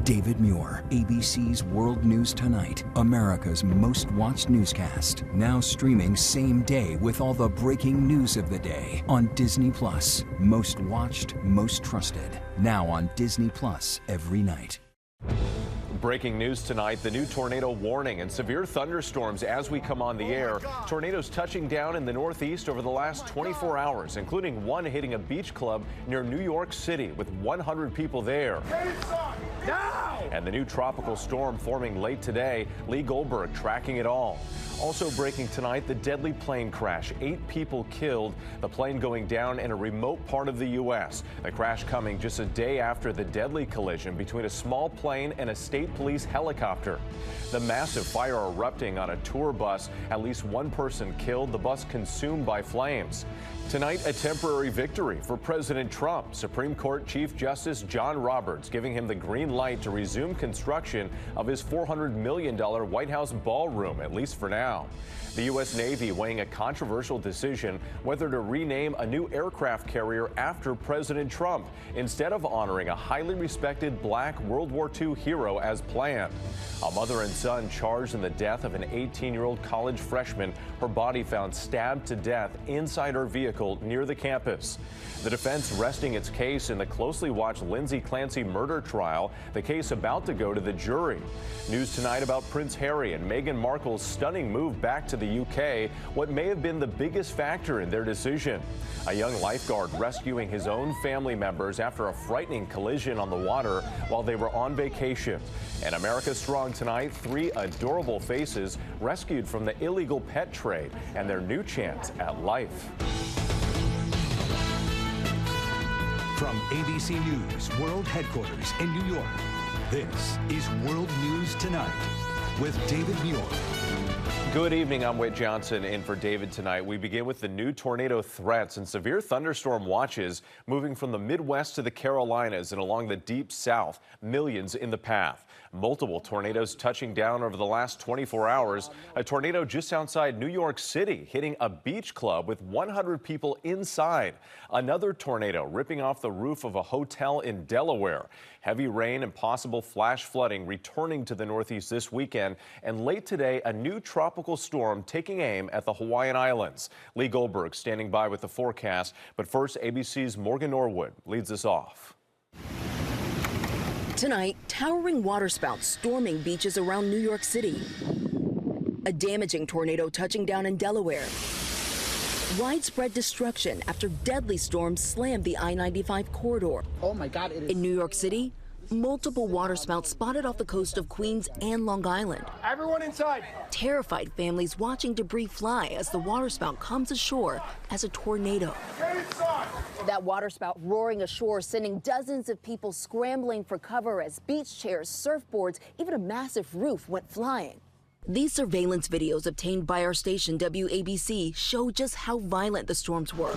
David Muir, ABC's World News Tonight, America's most watched newscast. Now streaming same day with all the breaking news of the day on Disney Plus. Most watched, most trusted. Now on Disney Plus every night. Breaking news tonight, the new tornado warning and severe thunderstorms as we come on the air. Tornadoes touching down in the Northeast over the last 24 hours, including one hitting a beach club near New York City with 100 people there. And the new tropical storm forming late today. Lee Goldberg tracking it all. Also breaking tonight, the deadly plane crash. 8 people killed, the plane going down in a remote part of the U.S. The crash coming just a day after the deadly collision between a small plane and a state police helicopter. The massive fire erupting on a tour bus. At least one person killed, the bus consumed by flames. Tonight, a temporary victory for President Trump. Supreme Court Chief Justice John Roberts giving him the green light to resume construction of his $400 million White House ballroom, at least for now. The U.S. Navy weighing a controversial decision whether to rename a new aircraft carrier after President Trump, instead of honoring a highly respected black World War II hero as planned. A mother and son charged in the death of an 18-year-old college freshman. Her body found stabbed to death inside her vehicle near the campus. The defense resting its case in the closely watched Lindsay Clancy murder trial, the case about to go to the jury. News tonight about Prince Harry and Meghan Markle's stunning move back to the UK, what may have been the biggest factor in their decision. A young lifeguard rescuing his own family members after a frightening collision on the water while they were on vacation. And America Strong tonight, 3 adorable faces rescued from the illegal pet trade and their new chance at life. From ABC News World Headquarters in New York, this is World News Tonight with David Muir. Good evening, I'm Whit Johnson in for David tonight. We begin with the new tornado threats and severe thunderstorm watches moving from the Midwest to the Carolinas and along the deep south, millions in the path. Multiple tornadoes touching down over the last 24 hours. A tornado just outside New York City hitting a beach club with 100 people inside. Another tornado ripping off the roof of a hotel in Delaware. Heavy rain and possible flash flooding returning to the Northeast this weekend. And late today, a new tropical storm taking aim at the Hawaiian Islands. Lee Goldberg standing by with the forecast. But first, ABC's Morgan Norwood leads us off. Tonight, towering waterspouts storming beaches around New York City. A damaging tornado touching down in Delaware. Widespread destruction after deadly storms slammed the I-95 corridor. Oh my God, it is. In New York City, multiple waterspouts spotted off the coast of Queens and Long Island. Everyone inside. Terrified families watching debris fly as the waterspout comes ashore as a tornado. Get inside. That waterspout roaring ashore, sending dozens of people scrambling for cover as beach chairs, surfboards, even a massive roof went flying. These surveillance videos obtained by our station WABC show just how violent the storms were.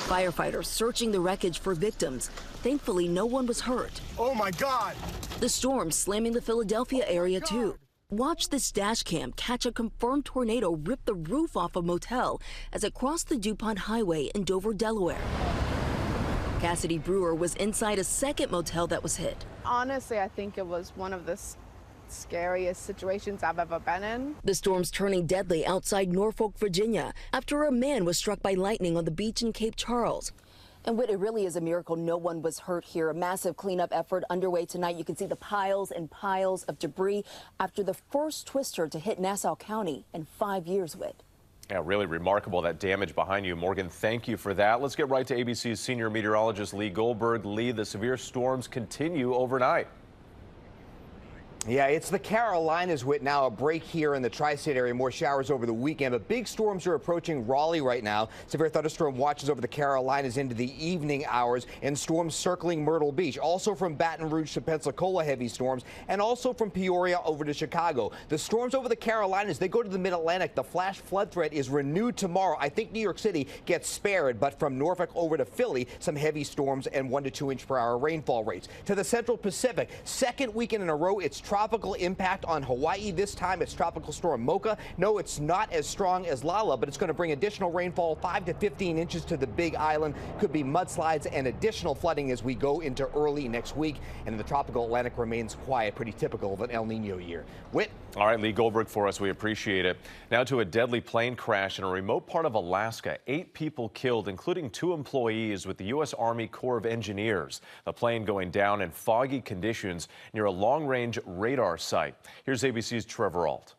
Firefighters searching the wreckage for victims. Thankfully, no one was hurt. Oh my God. The storm slamming the Philadelphia area too. Watch this dash cam catch a confirmed tornado rip the roof off a motel as it crossed the DuPont Highway in Dover, Delaware. Cassidy Brewer was inside a second motel that was hit. Honestly, I think it was one of the scariest situations I've ever been in. The storm's turning deadly outside Norfolk, Virginia, after a man was struck by lightning on the beach in Cape Charles. And it really is a miracle no one was hurt here. A massive cleanup effort underway tonight. You can see the piles and piles of debris after the first twister to hit Nassau County in 5 years, Whit. Yeah, really remarkable, that damage behind you. Morgan, thank you for that. Let's get right to ABC's senior meteorologist Lee Goldberg. Lee, the severe storms continue overnight. Yeah, it's the Carolinas, Whit. Now a break here in the tri-state area. More showers over the weekend, but big storms are approaching Raleigh right now. Severe thunderstorm watches over the Carolinas into the evening hours, and storms circling Myrtle Beach. Also from Baton Rouge to Pensacola, heavy storms, and also from Peoria over to Chicago. The storms over the Carolinas, they go to the mid-Atlantic. The flash flood threat is renewed tomorrow. I think New York City gets spared, but from Norfolk over to Philly, some heavy storms and 1 to 2 inch per hour rainfall rates. To the Central Pacific, second weekend in a row, it's tropical tropical impact on Hawaii. This time it's Tropical Storm Moke. No, it's not as strong as Lala, but it's going to bring additional rainfall, 5 to 15 inches to the Big Island. Could be mudslides and additional flooding as we go into early next week. And the tropical Atlantic remains quiet, pretty typical of an El Nino year. Whit. All right, Lee Goldberg for us. We appreciate it. Now to a deadly plane crash in a remote part of Alaska. 8 people killed, including 2 employees with the U.S. Army Corps of Engineers. The plane going down in foggy conditions near a long-range radar site. Here's ABC's Trevor Ault.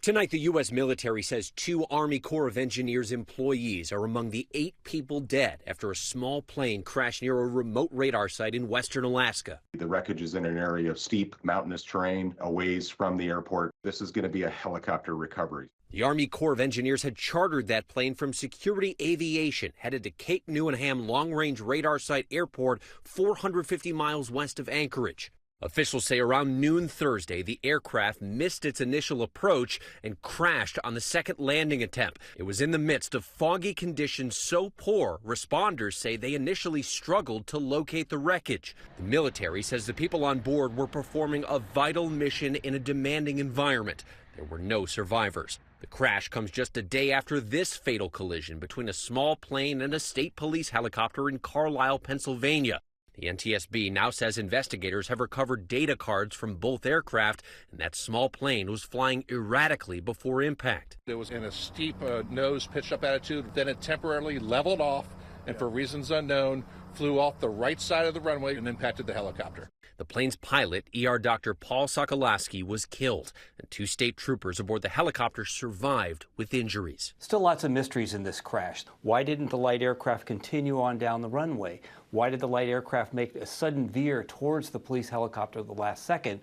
Tonight, the U.S. military says 2 Army Corps of Engineers employees are among the 8 people dead after a small plane crashed near a remote radar site in western Alaska. The wreckage is in an area of steep mountainous terrain a ways from the airport. This is going to be a helicopter recovery. The Army Corps of Engineers had chartered that plane from Security Aviation, headed to Cape Neuenham Long-Range Radar Site Airport, 450 miles west of Anchorage. Officials say around noon Thursday, the aircraft missed its initial approach and crashed on the second landing attempt. It was in the midst of foggy conditions so poor, responders say they initially struggled to locate the wreckage. The military says the people on board were performing a vital mission in a demanding environment. There were no survivors. The crash comes just a day after this fatal collision between a small plane and a state police helicopter in Carlisle, Pennsylvania. The NTSB now says investigators have recovered data cards from both aircraft, and that small plane was flying erratically before impact. It was in a steep nose pitched up attitude, then it temporarily leveled off and for reasons unknown flew off the right side of the runway and impacted the helicopter. The plane's pilot, ER Dr. Paul Sokoloski, was killed, and 2 state troopers aboard the helicopter survived with injuries. Still lots of mysteries in this crash. Why didn't the light aircraft continue on down the runway? Why did the light aircraft make a sudden veer towards the police helicopter at the last second?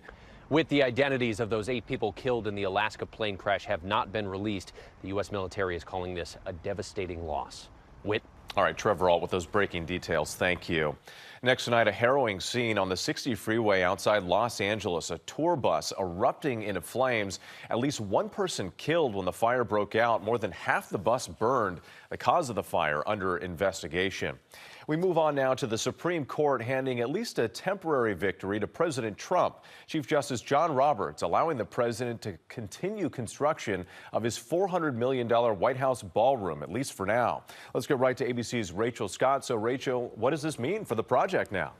With the identities of those 8 people killed in the Alaska plane crash have not been released, the U.S. military is calling this a devastating loss. Whit. All right, Trevor Ault with those breaking details. Thank you. Next tonight, a harrowing scene on the 60 freeway outside Los Angeles. A tour bus erupting into flames. At least 1 person killed when the fire broke out. More than half the bus burned. The cause of the fire under investigation. We move on now to the Supreme Court handing at least a temporary victory to President Trump. Chief Justice John Roberts allowing the president to continue construction of his $400 million White House ballroom, at least for now. Let's get right to ABC's Rachel Scott. So, Rachel, what does this mean for the project now?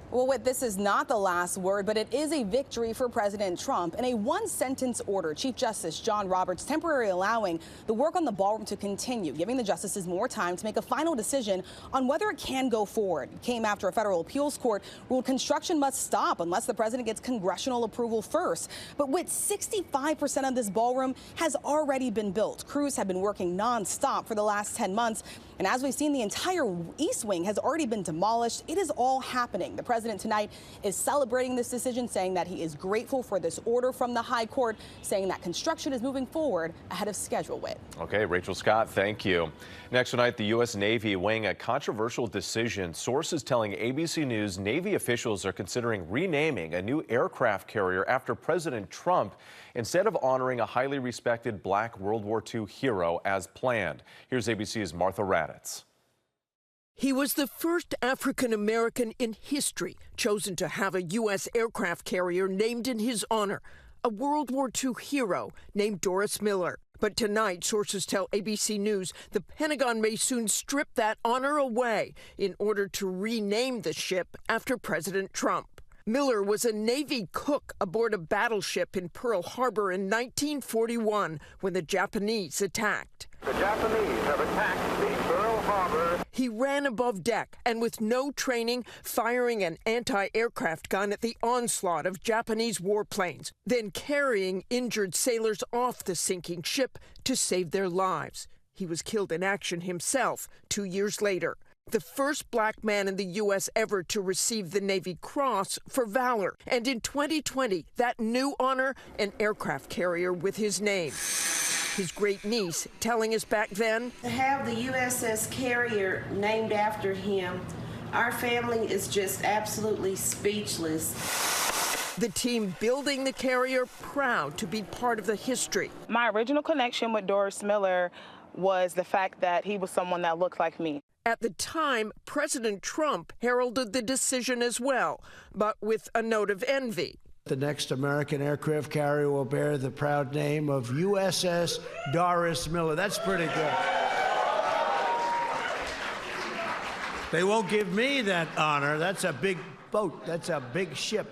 Well, this is not the last word, but it is a victory for President Trump. In a 1-sentence order, Chief Justice John Roberts temporarily allowing the work on the ballroom to continue, giving the justices more time to make a final decision on whether it can go forward. It came after a federal appeals court ruled construction must stop unless the president gets congressional approval first. But with 65% of this ballroom has already been built. Crews have been working nonstop for the last 10 months. And as we've seen, the entire East Wing has already been demolished. It is all happening. The president tonight is celebrating this decision, saying that he is grateful for this order from the high court, saying that construction is moving forward ahead of schedule. Okay, Rachel Scott, thank you. Next tonight, the U.S. Navy weighing a controversial decision. Sources telling ABC News Navy officials are considering renaming a new aircraft carrier after President Trump instead of honoring a highly respected black World War II hero as planned. Here's ABC's Martha Raddatz. He was the first African-American in history chosen to have a U.S. aircraft carrier named in his honor, a World War II hero named Doris Miller. But tonight, sources tell ABC News the Pentagon may soon strip that honor away in order to rename the ship after President Trump. Miller was a Navy cook aboard a battleship in Pearl Harbor in 1941 when the Japanese attacked. The Japanese have attacked the Pearl Harbor. He ran above deck and with no training, firing an anti-aircraft gun at the onslaught of Japanese warplanes, then carrying injured sailors off the sinking ship to save their lives. He was killed in action himself 2 years later. The first black man in the U.S. ever to receive the Navy Cross for valor. And in 2020, that new honor, an aircraft carrier with his name. His great niece telling us back then, to have the USS Carrier named after him, our family is just absolutely speechless. The team building the carrier proud to be part of the history. My original connection with Doris Miller was the fact that he was someone that looked like me. At the time, President Trump heralded the decision as well, but with a note of envy. The next American aircraft carrier will bear the proud name of USS Doris Miller. That's pretty good. They won't give me that honor. That's a big boat. That's a big ship.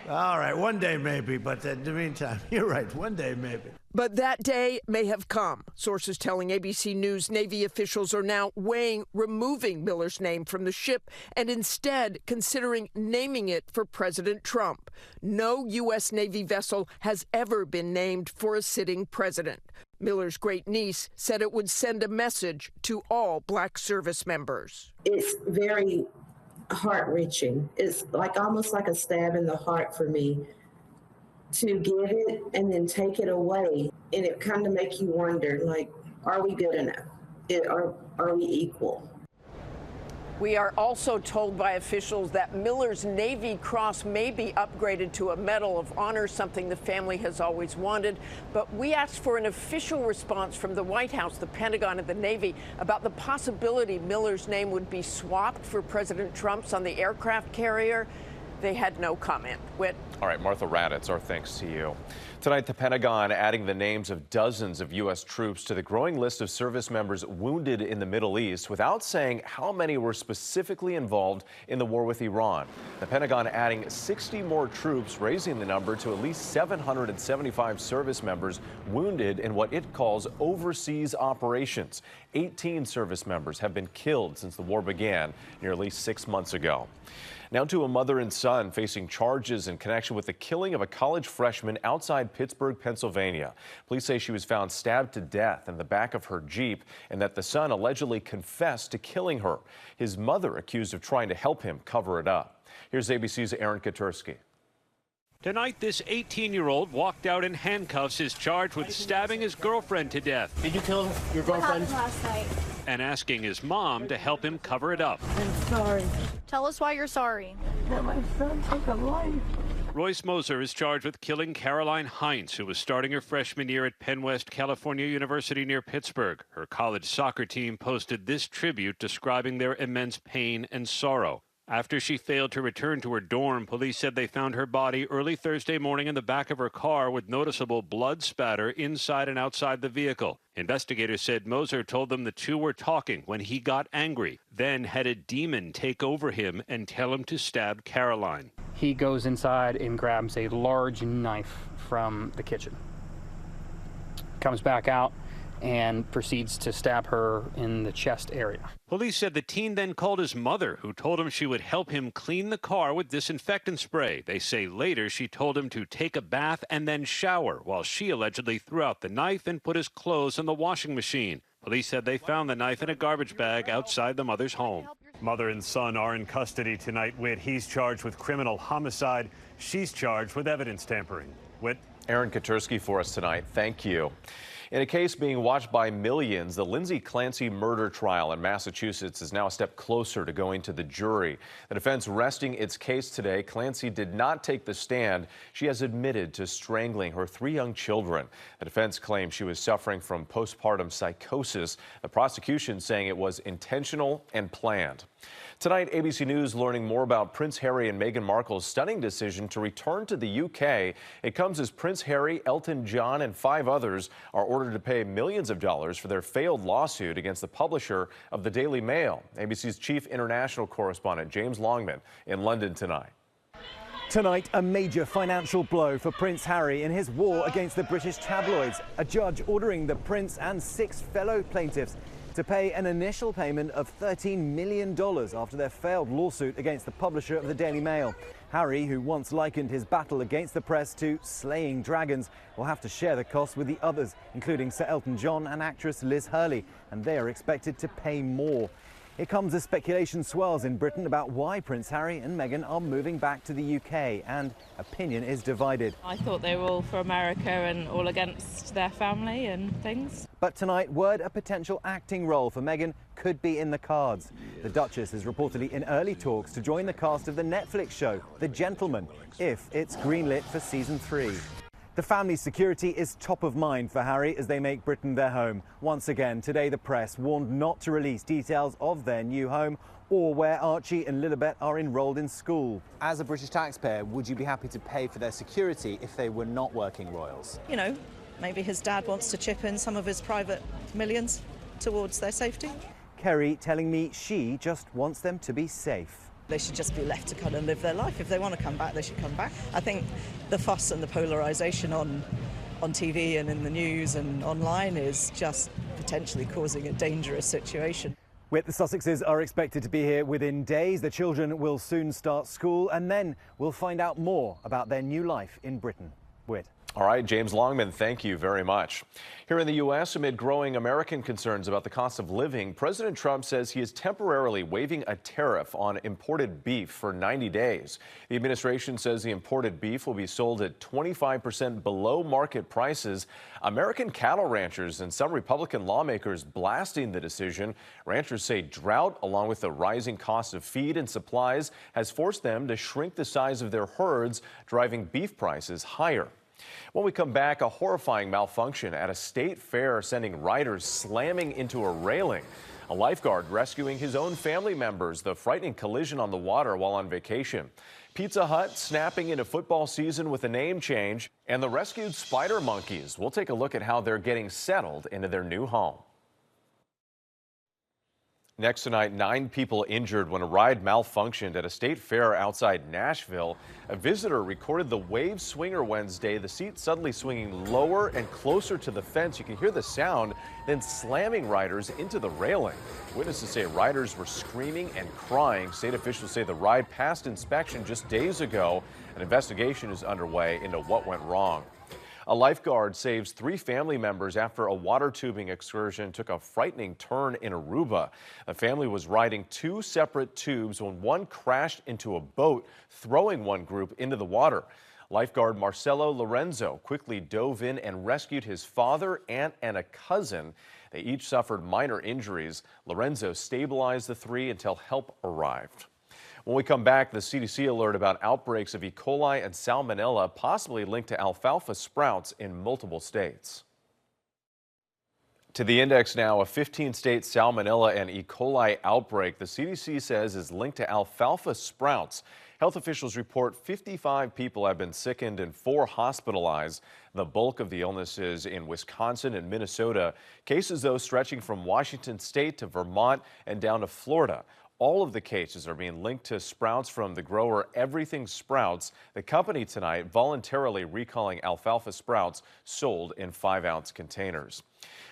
All right, one day maybe, but in the meantime, you're right, one day maybe. But that day may have come. Sources telling ABC News Navy officials are now weighing removing Miller's name from the ship and instead considering naming it for President Trump. No U.S. Navy vessel has ever been named for a sitting president. Miller's great niece said it would send a message to all Black service members. It's very heart-wrenching. It's almost like a stab in the heart for me to give it and then take it away. And it kind of makes you wonder, are we good enough? Are we equal? We are also told by officials that Miller's Navy Cross may be upgraded to a Medal of Honor, something the family has always wanted. But we asked for an official response from the White House, the Pentagon, and the Navy about the possibility Miller's name would be swapped for President Trump's on the aircraft carrier. They had no comment. Whit. All right, Martha Raddatz, our thanks to you. Tonight, the Pentagon adding the names of dozens of U.S. troops to the growing list of service members wounded in the Middle East without saying how many were specifically involved in the war with Iran. The Pentagon adding 60 more troops, raising the number to at least 775 service members wounded in what it calls overseas operations. 18 service members have been killed since the war began nearly 6 months ago. Now to a mother and son facing charges in connection with the killing of a college freshman outside Pittsburgh, Pennsylvania. Police say she was found stabbed to death in the back of her Jeep and that the son allegedly confessed to killing her. His mother accused of trying to help him cover it up. Here's ABC's Aaron Katersky. Tonight, this 18-year-old walked out in handcuffs is charged with stabbing his girlfriend to death. Did you kill your girlfriend? Last night. And asking his mom to help him cover it up. I'm sorry. Tell us why you're sorry. That my son took a life. Royce Moser is charged with killing Karoline Heintz, who was starting her freshman year at Penn West California University near Pittsburgh. Her college soccer team posted this tribute describing their immense pain and sorrow. After she failed to return to her dorm, police said they found her body early Thursday morning in the back of her car with noticeable blood spatter inside and outside the vehicle. Investigators said Moser told them the two were talking when he got angry, then had a demon take over him and tell him to stab Karoline. He goes inside and grabs a large knife from the kitchen, comes back out, and proceeds to stab her in the chest area. Police said the teen then called his mother, who told him she would help him clean the car with disinfectant spray. They say later she told him to take a bath and then shower, while she allegedly threw out the knife and put his clothes in the washing machine. Police said they found the knife in a garbage bag outside the mother's home. Mother and son are in custody tonight. Whit, he's charged with criminal homicide. She's charged with evidence tampering. Whit. Aaron Katersky for us tonight. Thank you. In a case being watched by millions, the Lindsay Clancy murder trial in Massachusetts is now a step closer to going to the jury. The defense resting its case today. Clancy did not take the stand. She has admitted to strangling her 3 young children. The defense claims she was suffering from postpartum psychosis. The prosecution saying it was intentional and planned. Tonight, ABC News learning more about Prince Harry and Meghan Markle's stunning decision to return to the UK. It comes as Prince Harry, Elton John, and 5 others are ordered to pay millions of dollars for their failed lawsuit against the publisher of the Daily Mail. ABC's chief international correspondent James Longman in London tonight. Tonight, a major financial blow for Prince Harry in his war against the British tabloids. A judge ordering the Prince and 6 fellow plaintiffs to pay an initial payment of $13 million after their failed lawsuit against the publisher of the Daily Mail. Harry, who once likened his battle against the press to slaying dragons, will have to share the costs with the others, including Sir Elton John and actress Liz Hurley, and they are expected to pay more. It comes as speculation swells in Britain about why Prince Harry and Meghan are moving back to the UK, and opinion is divided. I thought they were all for America and all against their family and things. But tonight, word a potential acting role for Meghan could be in the cards. The Duchess is reportedly in early talks to join the cast of the Netflix show, The Gentleman, if it's greenlit for season 3. The family's security is top of mind for Harry as they make Britain their home. Once again, today the press warned not to release details of their new home or where Archie and Lilibet are enrolled in school. As a British taxpayer, would you be happy to pay for their security if they were not working royals? You know, maybe his dad wants to chip in some of his private millions towards their safety. Kerry telling me she just wants them to be safe. They should just be left to kind of live their life. If they want to come back, they should come back. I think the fuss and the polarisation on TV and in the news and online is just potentially causing a dangerous situation. Whit, the Sussexes are expected to be here within days. The children will soon start school, and then we'll find out more about their new life in Britain. Whit. All right, James Longman, thank you very much. Here in the U.S., amid growing American concerns about the cost of living, President Trump says he is temporarily waiving a tariff on imported beef for 90 days. The administration says the imported beef will be sold at 25% below market prices. American cattle ranchers and some Republican lawmakers blasting the decision. Ranchers say drought, along with the rising cost of feed and supplies, has forced them to shrink the size of their herds, driving beef prices higher. When we come back, a horrifying malfunction at a state fair sending riders slamming into a railing. A lifeguard rescuing his own family members, the frightening collision on the water while on vacation. Pizza Hut snapping into football season with a name change, and the rescued spider monkeys. We'll take a look at how they're getting settled into their new home. Next tonight, 9 people injured when a ride malfunctioned at a state fair outside Nashville. A visitor recorded the wave swinger Wednesday, the seat suddenly swinging lower and closer to the fence. You can hear the sound, then slamming riders into the railing. Witnesses say riders were screaming and crying. State officials say the ride passed inspection just days ago. An investigation is underway into what went wrong. A lifeguard saves 3 family members after a water tubing excursion took a frightening turn in Aruba. The family was riding 2 separate tubes when one crashed into a boat, throwing one group into the water. Lifeguard Marcelo Lorenzo quickly dove in and rescued his father, aunt, and a cousin. They each suffered minor injuries. Lorenzo stabilized the 3 until help arrived. When we come back, the CDC alert about outbreaks of E. coli and salmonella possibly linked to alfalfa sprouts in multiple states. To the index now, a 15-state salmonella and E. coli outbreak the CDC says is linked to alfalfa sprouts. Health officials report 55 people have been sickened and 4 hospitalized. The bulk of the illnesses in Wisconsin and Minnesota. Cases, though, stretching from Washington state to Vermont and down to Florida. All of the cases are being linked to sprouts from the grower Everything Sprouts. The company tonight voluntarily recalling alfalfa sprouts sold in 5-ounce containers.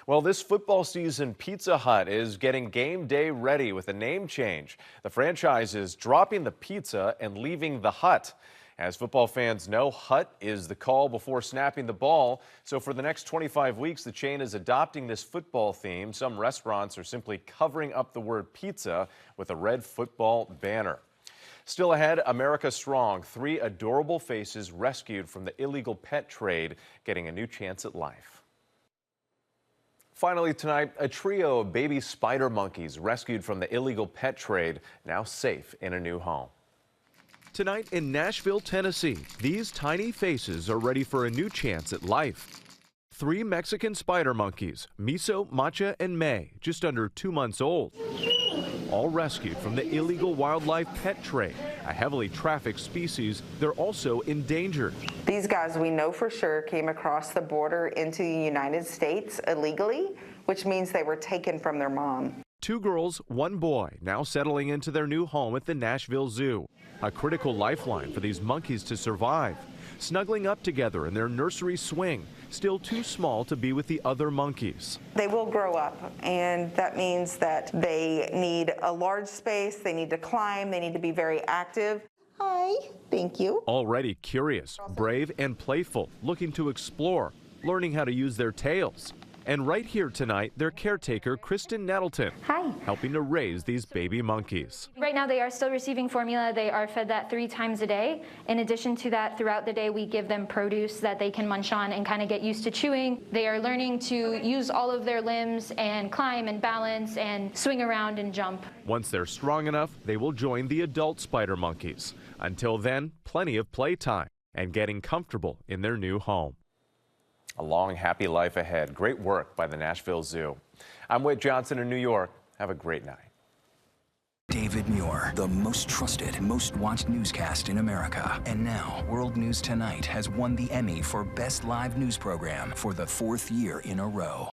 Well, this football season, Pizza Hut is getting game day ready with a name change. The franchise is dropping the pizza and leaving the hut. As football fans know, hut is the call before snapping the ball. So for the next 25 weeks, the chain is adopting this football theme. Some restaurants are simply covering up the word pizza with a red football banner. Still ahead, America Strong. 3 adorable faces rescued from the illegal pet trade, getting a new chance at life. Finally tonight, a trio of baby spider monkeys rescued from the illegal pet trade, now safe in a new home. Tonight in Nashville, Tennessee, these tiny faces are ready for a new chance at life. 3 Mexican spider monkeys, Miso, Matcha, and May, just under 2 months old. All rescued from the illegal wildlife pet trade, a heavily trafficked species. They're also endangered. These guys, we know for sure, came across the border into the United States illegally, which means they were taken from their mom. 2 girls, 1 boy, now settling into their new home at the Nashville Zoo. A critical lifeline for these monkeys to survive. Snuggling up together in their nursery swing, still too small to be with the other monkeys. They will grow up, and that means that they need a large space, they need to climb, they need to be very active. Hi, thank you. Already curious, brave, and playful, looking to explore, learning how to use their tails. And right here tonight, their caretaker, Kristen Nettleton, helping to raise these baby monkeys. Right now, they are still receiving formula. They are fed that 3 times a day. In addition to that, throughout the day, we give them produce that they can munch on and kind of get used to chewing. They are learning to use all of their limbs and climb and balance and swing around and jump. Once they're strong enough, they will join the adult spider monkeys. Until then, plenty of playtime and getting comfortable in their new home. A long, happy life ahead. Great work by the Nashville Zoo. I'm Whit Johnson in New York. Have a great night. David Muir, the most trusted, most watched newscast in America. And now, World News Tonight has won the Emmy for Best Live News Program for the 4th year in a row.